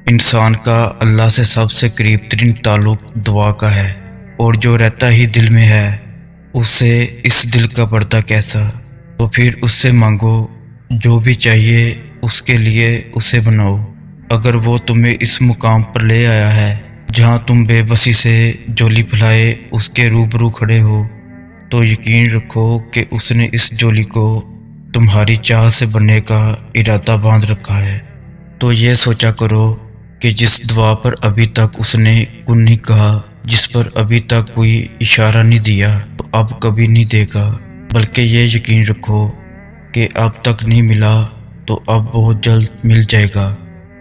انسان کا اللہ سے سب سے قریب ترین تعلق دعا کا ہے، اور جو رہتا ہی دل میں ہے اسے اس دل کا پردہ کیسا۔ تو پھر اس سے مانگو، جو بھی چاہیے اس کے لیے اسے بناؤ۔ اگر وہ تمہیں اس مقام پر لے آیا ہے جہاں تم بے بسی سے جولی پھیلائے اس کے روبرو کھڑے ہو، تو یقین رکھو کہ اس نے اس جولی کو تمہاری چاہ سے بننے کا ارادہ باندھ رکھا ہے۔ تو یہ سوچا کرو کہ جس دعا پر ابھی تک اس نے کن نہیں کہا، جس پر ابھی تک کوئی اشارہ نہیں دیا، تو اب کبھی نہیں دے گا، بلکہ یہ یقین رکھو کہ اب تک نہیں ملا تو اب بہت جلد مل جائے گا،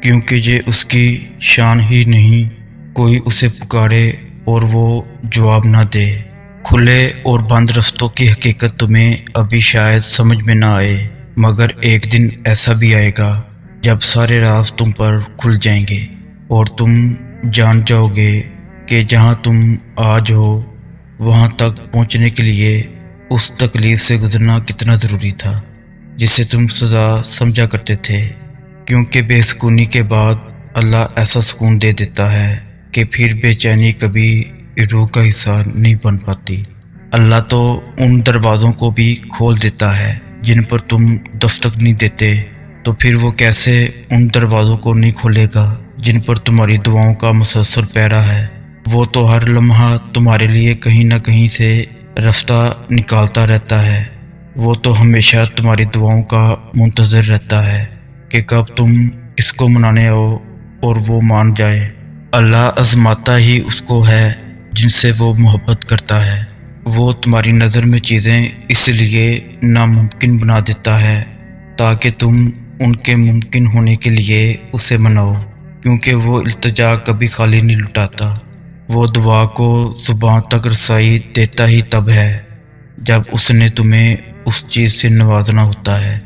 کیونکہ یہ اس کی شان ہی نہیں کوئی اسے پکارے اور وہ جواب نہ دے۔ کھلے اور بند رستوں کی حقیقت تمہیں ابھی شاید سمجھ میں نہ آئے، مگر ایک دن ایسا بھی آئے گا جب سارے راز تم پر کھل جائیں گے اور تم جان جاؤ گے کہ جہاں تم آج ہو وہاں تک پہنچنے کے لیے اس تکلیف سے گزرنا کتنا ضروری تھا جسے تم سزا سمجھا کرتے تھے، کیونکہ بے سکونی کے بعد اللہ ایسا سکون دے دیتا ہے کہ پھر بے چینی کبھی روح کا حصہ نہیں بن پاتی۔ اللہ تو ان دروازوں کو بھی کھول دیتا ہے جن پر تم دستک نہیں دیتے، تو پھر وہ کیسے ان دروازوں کو نہیں کھولے گا جن پر تمہاری دعاؤں کا مسلسل پہرا ہے۔ وہ تو ہر لمحہ تمہارے لیے کہیں نہ کہیں سے رستہ نکالتا رہتا ہے۔ وہ تو ہمیشہ تمہاری دعاؤں کا منتظر رہتا ہے کہ کب تم اس کو منانے آؤ اور وہ مان جائے۔ اللہ آزماتا ہی اس کو ہے جن سے وہ محبت کرتا ہے۔ وہ تمہاری نظر میں چیزیں اس لیے ناممکن بنا دیتا ہے تاکہ تم ان کے ممکن ہونے کے لیے اسے مناؤ، کیونکہ وہ التجا کبھی خالی نہیں لٹاتا۔ وہ دعا کو زبان تک رسائی دیتا ہی تب ہے جب اس نے تمہیں اس چیز سے نوازنا ہوتا ہے